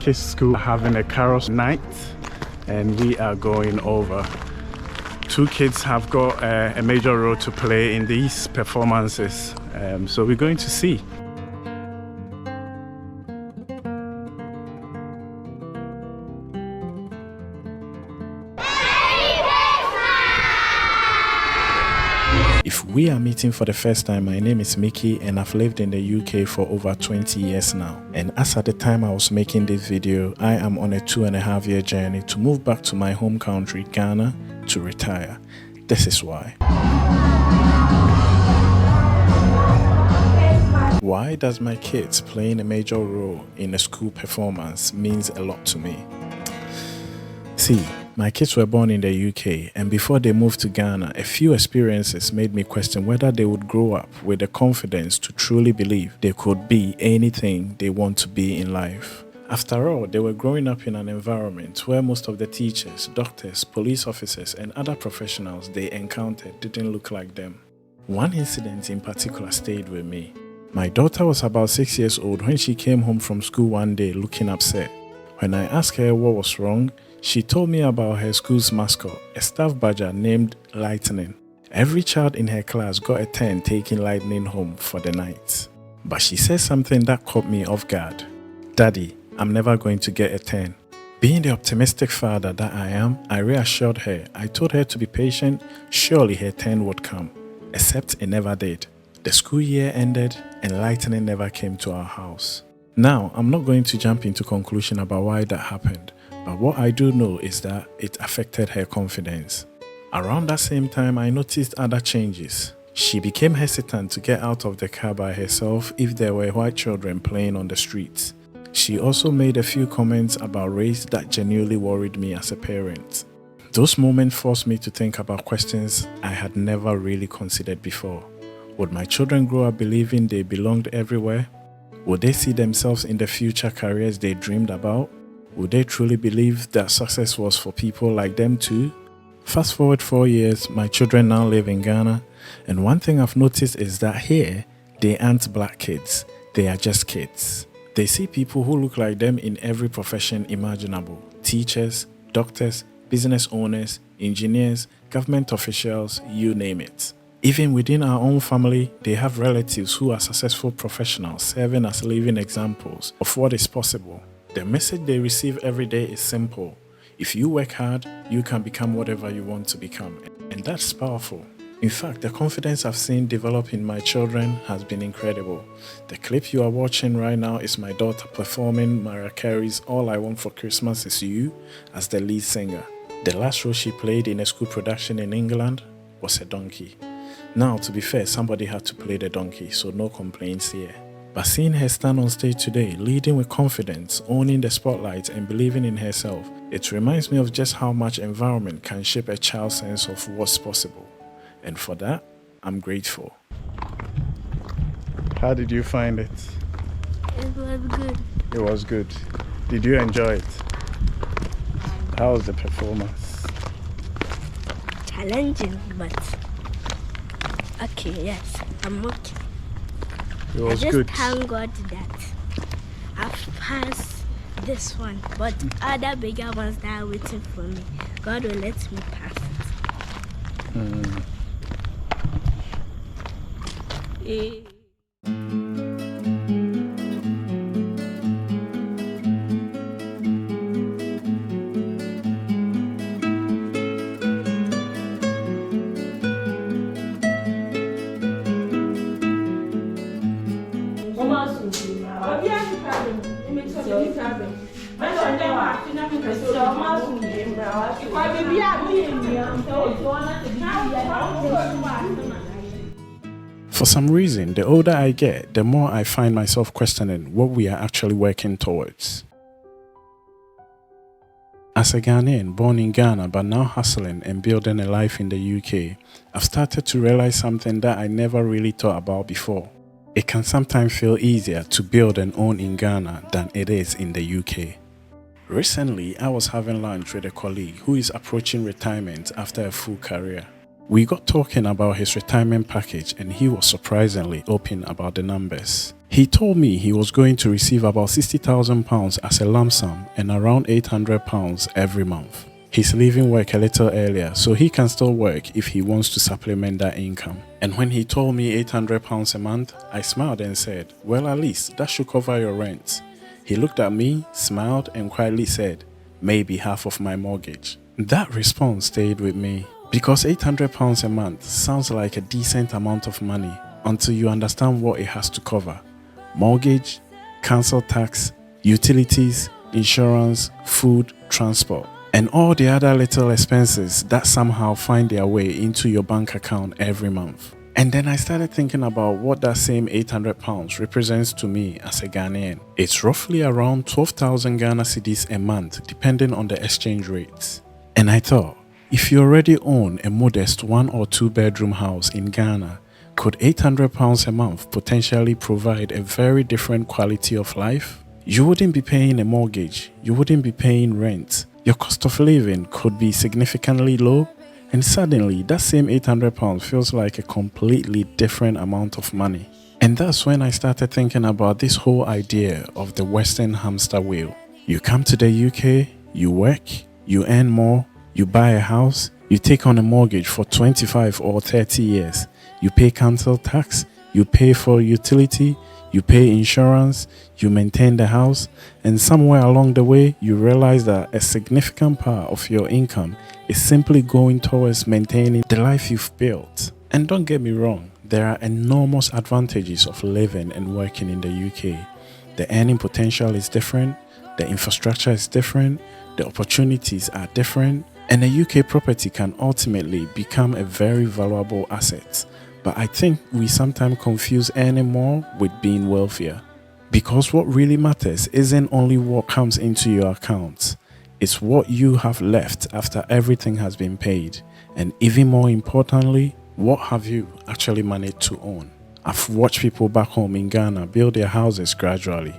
kids' school are having a carols night, and we are going over. 2 kids have got a major role to play in these performances, so we're going to see. If we are meeting for the first time, my name is Mickey and I've lived in the UK for over 20 years now. And as at the time I was making this video, I am on a 2.5-year journey to move back to my home country, Ghana, to retire. This is why. Why does my kids playing a major role in a school performance means a lot to me? See, my kids were born in the UK, and before they moved to Ghana, a few experiences made me question whether they would grow up with the confidence to truly believe they could be anything they want to be in life. After all, they were growing up in an environment where most of the teachers, doctors, police officers, and other professionals they encountered didn't look like them. One incident in particular stayed with me. My daughter was about 6 years old when she came home from school one day looking upset. When I asked her what was wrong, she told me about her school's mascot, a staff badger named Lightning. Every child in her class got a turn taking Lightning home for the night. But she said something that caught me off guard. "Daddy, I'm never going to get a turn." Being the optimistic father that I am, I reassured her. I told her to be patient, surely her turn would come. Except it never did. The school year ended and Lightning never came to our house. Now, I'm not going to jump into conclusion about why that happened. But what I do know is that it affected her confidence. Around that same time, I noticed other changes. She became hesitant to get out of the car by herself if there were white children playing on the streets. She also made a few comments about race that genuinely worried me as a parent. Those moments forced me to think about questions I had never really considered before. Would my children grow up believing they belonged everywhere? Would they see themselves in the future careers they dreamed about? Would they truly believe that success was for people like them too? Fast forward 4 years, my children now live in Ghana, and one thing I've noticed is that here, they aren't black kids, they are just kids. They see people who look like them in every profession imaginable: teachers, doctors, business owners, engineers, government officials, you name it. Even within our own family, they have relatives who are successful professionals serving as living examples of what is possible. The message they receive every day is simple. If you work hard, you can become whatever you want to become. And that's powerful. In fact, the confidence I've seen develop in my children has been incredible. The clip you are watching right now is my daughter performing Mariah Carey's "All I Want for Christmas Is You" as the lead singer. The last role she played in a school production in England was a donkey. Now, to be fair, somebody had to play the donkey, so no complaints here. But seeing her stand on stage today, leading with confidence, owning the spotlight and believing in herself, it reminds me of just how much environment can shape a child's sense of what's possible. And for that, I'm grateful. How did you find it? It was good. It was good. Did you enjoy it? How was the performance? Challenging, but okay, yes, I'm okay. It was I good. just thank God that I've passed this one, but other bigger ones that are waiting for me, God will let me pass it. Eh. For some reason, the older I get, the more I find myself questioning what we are actually working towards. As a Ghanaian born in Ghana but now hustling and building a life in the UK, I've started to realize something that I never really thought about before. It can sometimes feel easier to build and own in Ghana than it is in the UK. Recently, I was having lunch with a colleague who is approaching retirement after a full career. We got talking about his retirement package and he was surprisingly open about the numbers. He told me he was going to receive about £60,000 as a lump sum and around £800 every month. He's leaving work a little earlier so he can still work if he wants to supplement that income. And when he told me £800 a month, I smiled and said, well, at least that should cover your rent. He looked at me, smiled and quietly said, maybe half of my mortgage. That response stayed with me because £800 a month sounds like a decent amount of money until you understand what it has to cover. Mortgage, council tax, utilities, insurance, food, transport, and all the other little expenses that somehow find their way into your bank account every month. And then I started thinking about what that same £800 represents to me as a Ghanaian. It's roughly around 12,000 Ghana cedis a month depending on the exchange rates. And I thought, if you already own a modest 1 or 2 bedroom house in Ghana, could £800 a month potentially provide a very different quality of life? You wouldn't be paying a mortgage, you wouldn't be paying rent. Your cost of living could be significantly low, and suddenly that same £800 feels like a completely different amount of money. And that's when I started thinking about this whole idea of the Western hamster wheel. You come to the UK, you work, you earn more, you buy a house, you take on a mortgage for 25 or 30 years, you pay council tax, you pay for utility, you pay insurance, you maintain the house, and somewhere along the way, you realize that a significant part of your income is simply going towards maintaining the life you've built. And don't get me wrong, there are enormous advantages of living and working in the UK. The earning potential is different, the infrastructure is different, the opportunities are different, and a UK property can ultimately become a very valuable asset. But I think we sometimes confuse earning more with being wealthier. Because what really matters isn't only what comes into your account, it's what you have left after everything has been paid. And even more importantly, what have you actually managed to own? I've watched people back home in Ghana build their houses gradually.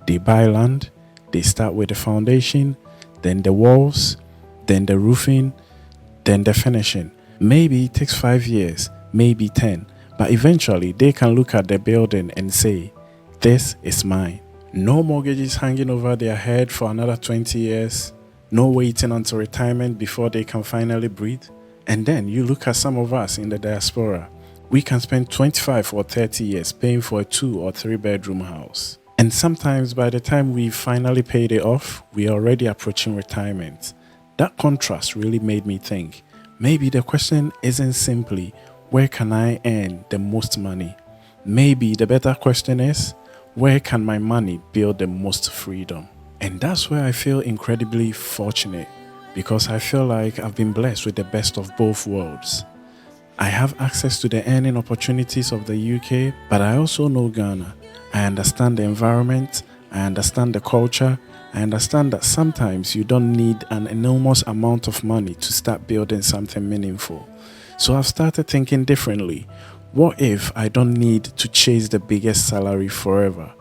They buy land, they start with the foundation, then the walls, then the roofing, then the finishing. Maybe it takes 5 years, maybe 10, but eventually they can look at the building and say, this is mine. No mortgages hanging over their head for another 20 years, no waiting until retirement before they can finally breathe. And then you look at some of us in the diaspora, we can spend 25 or 30 years paying for a 2 or 3 bedroom house. And sometimes by the time we finally paid it off, we are already approaching retirement. That contrast really made me think, maybe the question isn't simply, where can I earn the most money? Maybe the better question is, where can my money build the most freedom? And that's where I feel incredibly fortunate, because I feel like I've been blessed with the best of both worlds. I have access to the earning opportunities of the UK, but I also know Ghana. I understand the environment, I understand the culture, I understand that sometimes you don't need an enormous amount of money to start building something meaningful. So I've started thinking differently. What if I don't need to chase the biggest salary forever?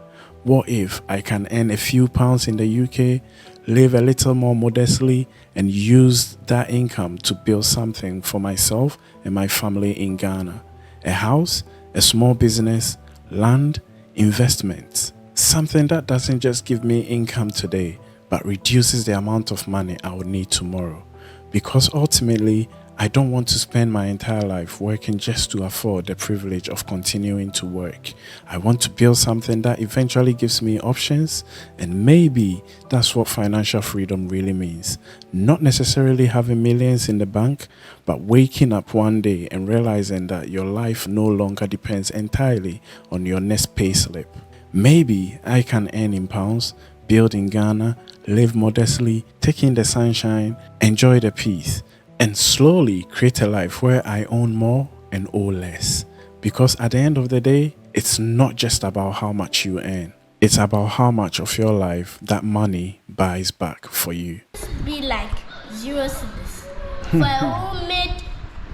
What if I can earn a few pounds in the UK, live a little more modestly, and use that income to build something for myself and my family in Ghana? A house, a small business, land, investments. Something that doesn't just give me income today, but reduces the amount of money I will need tomorrow. Because ultimately, I don't want to spend my entire life working just to afford the privilege of continuing to work. I want to build something that eventually gives me options, and maybe that's what financial freedom really means. Not necessarily having millions in the bank, but waking up one day and realizing that your life no longer depends entirely on your next pay slip. Maybe I can earn in pounds, build in Ghana, live modestly, take in the sunshine, enjoy the peace, and slowly create a life where I own more and owe less. Because at the end of the day, it's not just about how much you earn. It's about how much of your life that money buys back for you. Be like 0 cedis for a homemade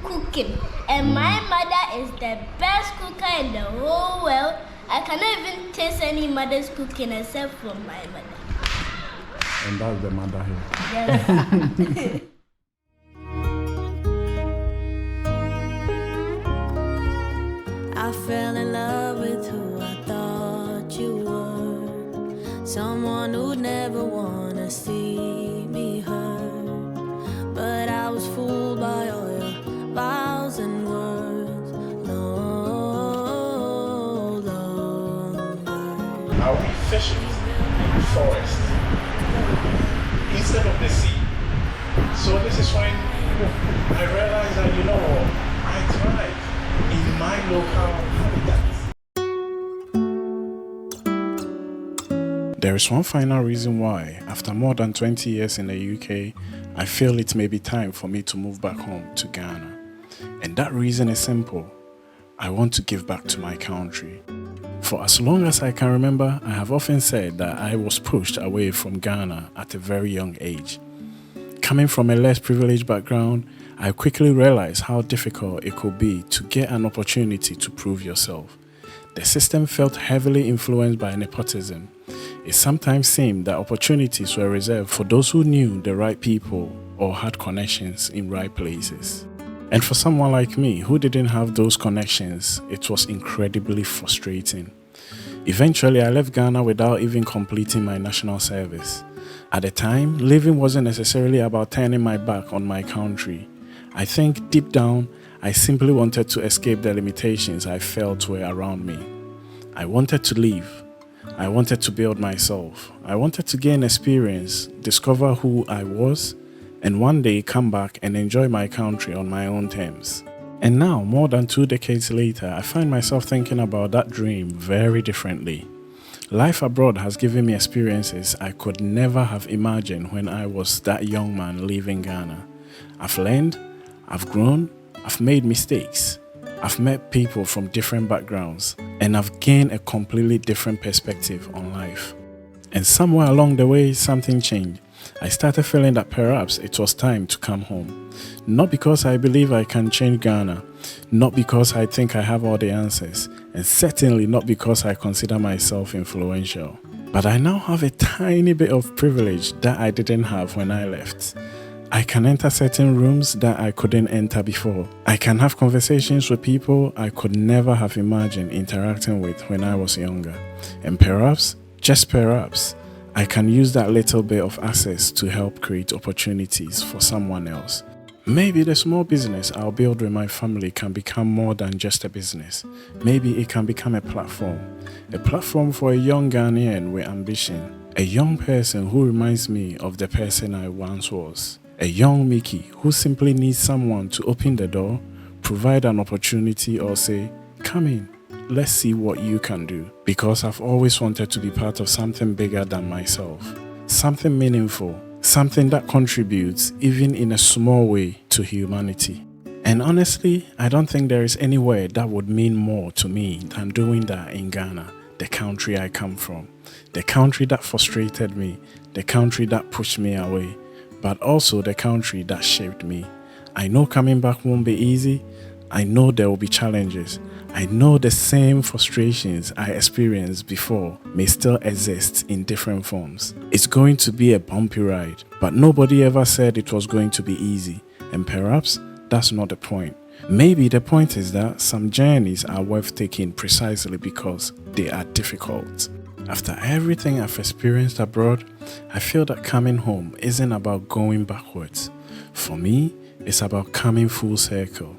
cooking. And my mother is the best cooker in the whole world. I cannot even taste any mother's cooking except from my mother. And that's the mother here. Yes. I fell in love with who I thought never wanna see me hurt, but I was fooled by all your vows and words no longer. Are we fishing in the forest instead of the sea? So this is when I realized that, you know what, I thrive in my local habitat. There is one final reason why, after more than 20 years in the UK, I feel it may be time for me to move back home to Ghana. And that reason is simple. I want to give back to my country. For as long as I can remember, I have often said that I was pushed away from Ghana at a very young age. Coming from a less privileged background, I quickly realized how difficult it could be to get an opportunity to prove yourself. The system felt heavily influenced by nepotism. It sometimes seemed that opportunities were reserved for those who knew the right people or had connections in right places. And for someone like me who didn't have those connections, it was incredibly frustrating. Eventually, I left Ghana without even completing my national service. At the time, living wasn't necessarily about turning my back on my country. I think deep down, I simply wanted to escape the limitations I felt were around me. I wanted to leave. I wanted to build myself. I wanted to gain experience, discover who I was, and one day come back and enjoy my country on my own terms. And now, more than 2 decades later, I find myself thinking about that dream very differently. Life abroad has given me experiences I could never have imagined when I was that young man leaving Ghana. I've learned, I've grown, I've made mistakes. I've met people from different backgrounds, and I've gained a completely different perspective on life. And somewhere along the way, something changed. I started feeling that perhaps it was time to come home. Not because I believe I can change Ghana, not because I think I have all the answers, and certainly not because I consider myself influential. But I now have a tiny bit of privilege that I didn't have when I left. I can enter certain rooms that I couldn't enter before. I can have conversations with people I could never have imagined interacting with when I was younger. And perhaps, just perhaps, I can use that little bit of access to help create opportunities for someone else. Maybe the small business I'll build with my family can become more than just a business. Maybe it can become a platform for a young Ghanaian with ambition, a young person who reminds me of the person I once was, a young Mickey who simply needs someone to open the door, provide an opportunity, or say, "Come in. Let's see what you can do," because I've always wanted to be part of something bigger than myself, something meaningful, something that contributes, even in a small way, to humanity. And honestly, I don't think there is anywhere that would mean more to me than doing that in Ghana, the country I come from, the country that frustrated me, the country that pushed me away, but also the country that shaped me. I know coming back won't be easy. I know there will be challenges. I know the same frustrations I experienced before may still exist in different forms. It's going to be a bumpy ride, but nobody ever said it was going to be easy, and perhaps that's not the point. Maybe the point is that some journeys are worth taking precisely because they are difficult. After everything I've experienced abroad, I feel that coming home isn't about going backwards. For me, it's about coming full circle.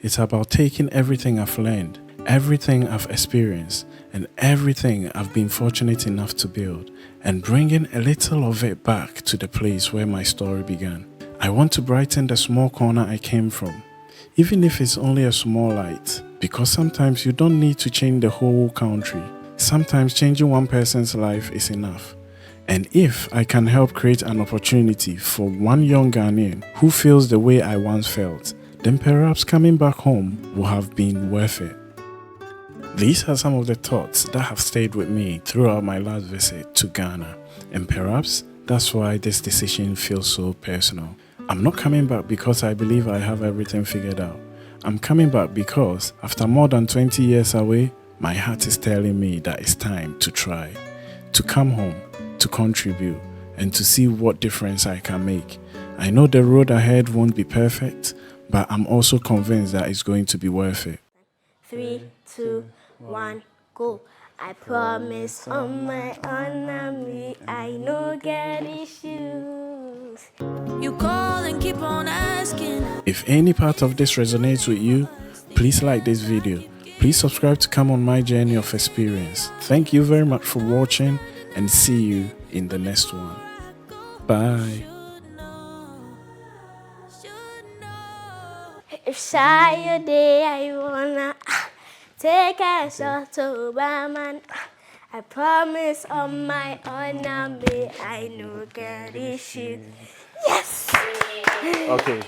It's about taking everything I've learned, everything I've experienced, and everything I've been fortunate enough to build, and bringing a little of it back to the place where my story began. I want to brighten the small corner I came from, even if it's only a small light, because sometimes you don't need to change the whole country. Sometimes changing one person's life is enough. And if I can help create an opportunity for one young Ghanaian who feels the way I once felt, then perhaps coming back home will have been worth it. These are some of the thoughts that have stayed with me throughout my last visit to Ghana, and perhaps that's why this decision feels so personal. I'm not coming back because I believe I have everything figured out. I'm coming back because, after more than 20 years away, my heart is telling me that it's time to try, to come home, to contribute, and to see what difference I can make. I know the road ahead won't be perfect, but I'm also convinced that it's going to be worth it. 3, 2, 1, go. I promise on my honor, me, I no get issues. You call and keep on asking. If any part of this resonates with you, please like this video. Please subscribe to come on my journey of experience. Thank you very much for watching and see you in the next one. Bye. If shy day, I wanna take a shot to Obama. I promise on my honor, me, I no get issues. Yes! Okay.